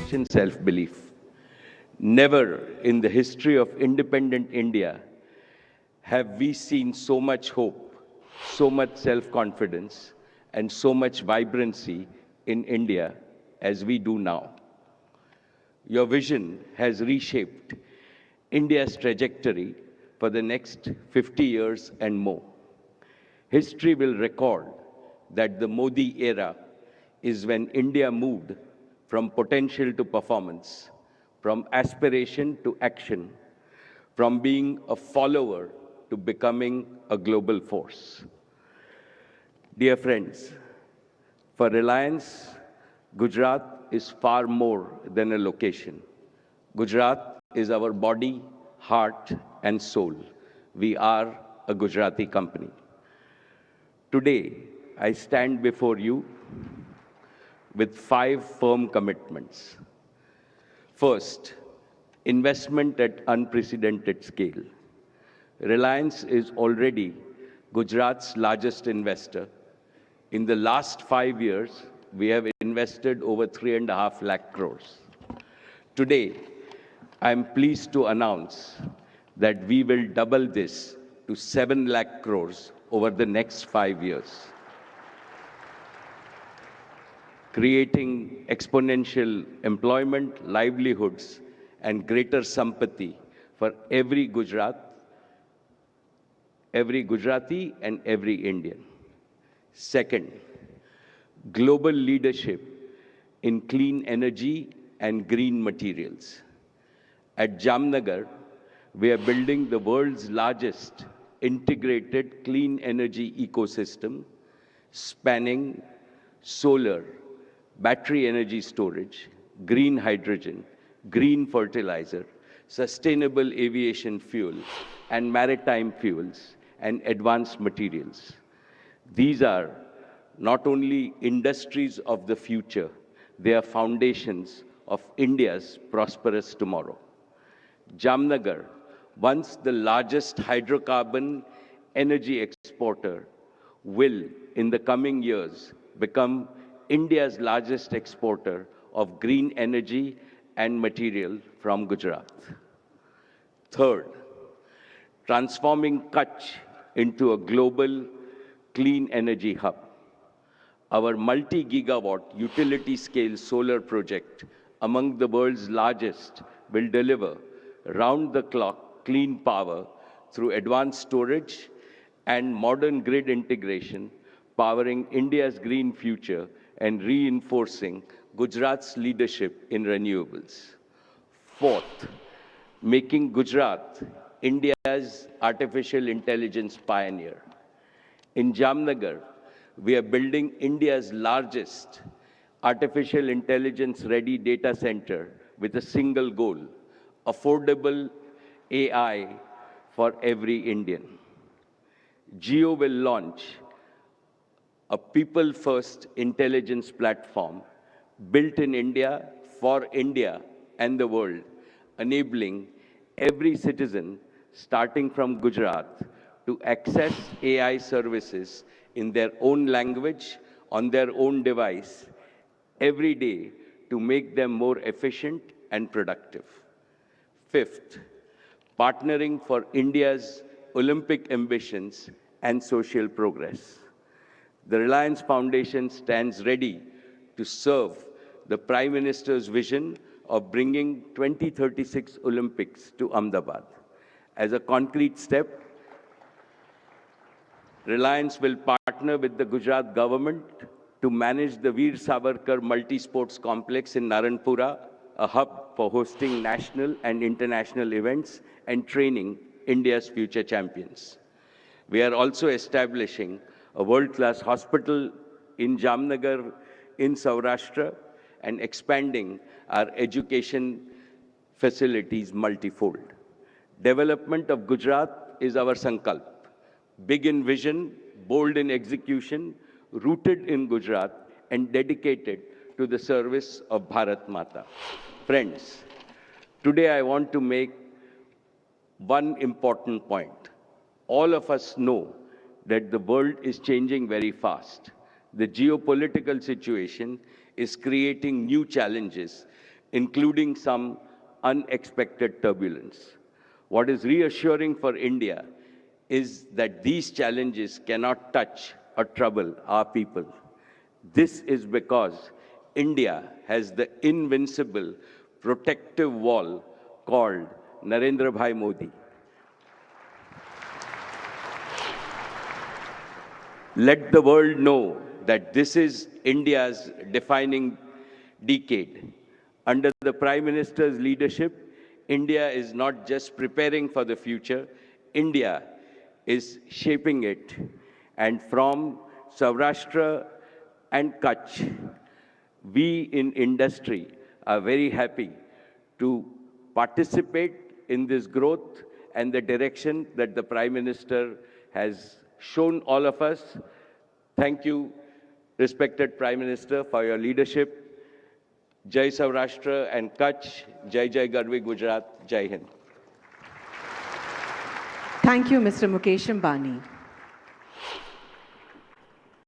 determination, self-belief. Never in the history of independent India have we seen so much hope, so much self-confidence, and so much vibrancy in India as we do now. Your vision has reshaped India's trajectory for the next 50 years and more. History will record that the Modi era is when India moved from potential to performance, from aspiration to action, from being a follower to becoming a global force. Dear friends, for Reliance, Gujarat is far more than a location. Gujarat is our body, heart, and soul. We are a Gujarati company. Today, I stand before you with 5 firm commitments. First, investment at unprecedented scale. Reliance is already Gujarat's largest investor. In the last 5 years, we have invested over 3.5 lakh crores. Today, I am pleased to announce that we will double this to 7 lakh crores over the next 5 years, creating exponential employment, livelihoods, and greater sampati for every Gujarati and every Indian. Second, global leadership in clean energy and green materials. At Jamnagar, we are building the world's largest integrated clean energy ecosystem, spanning solar, battery energy storage, green hydrogen, green fertilizer, sustainable aviation fuel, and maritime fuels and advanced materials. These are not only industries of the future, they are foundations of India's prosperous tomorrow. Jamnagar, once the largest hydrocarbon energy exporter, will, in the coming years, become India's largest exporter of green energy and material from Gujarat. Third, transforming Kutch into a global clean energy hub. Our multi-gigawatt utility-scale solar project, among the world's largest, will deliver round-the-clock clean power through advanced storage and modern grid integration, powering India's green future and reinforcing Gujarat's leadership in renewables. Fourth, making Gujarat India's artificial intelligence pioneer. In Jamnagar, we are building India's largest artificial intelligence-ready data center with a single goal: affordable AI for every Indian. Jio will launch a people-first intelligence platform built in India for India and the world, enabling every citizen, starting from Gujarat, to access AI services in their own language, on their own device, every day to make them more efficient and productive. Fifth, partnering for India's Olympic ambitions and social progress. The Reliance Foundation stands ready to serve the Prime Minister's vision of bringing 2036 Olympics to Ahmedabad. As a concrete step, Reliance will partner with the Gujarat government to manage the Veer Savarkar Multi-Sports Complex in Naranpura, a hub for hosting national and international events and training India's future champions. We are also establishing a world-class hospital in Jamnagar in Saurashtra and expanding our education facilities multifold. Development of Gujarat is our sankalp. Big in vision, bold in execution, rooted in Gujarat and dedicated to the service of Bharat Mata. Friends, today I want to make one important point. All of us know that the world is changing very fast. The geopolitical situation is creating new challenges, including some unexpected turbulence. What is reassuring for India is that these challenges cannot touch or trouble our people. This is because India has the invincible protective wall called Narendra Bhai Modi. Let the world know that this is India's defining decade. Under the Prime Minister's leadership, India is not just preparing for the future, India is shaping it. And from Saurashtra and Kutch, we in industry are very happy to participate in this growth and the direction that the Prime Minister has shown all of us. Thank you, respected Prime Minister, for your leadership. Jai Saurashtra and Kutch, Jai Jai Garvi Gujarat, Jai Hind. Thank you, Mr. Mukesh Ambani.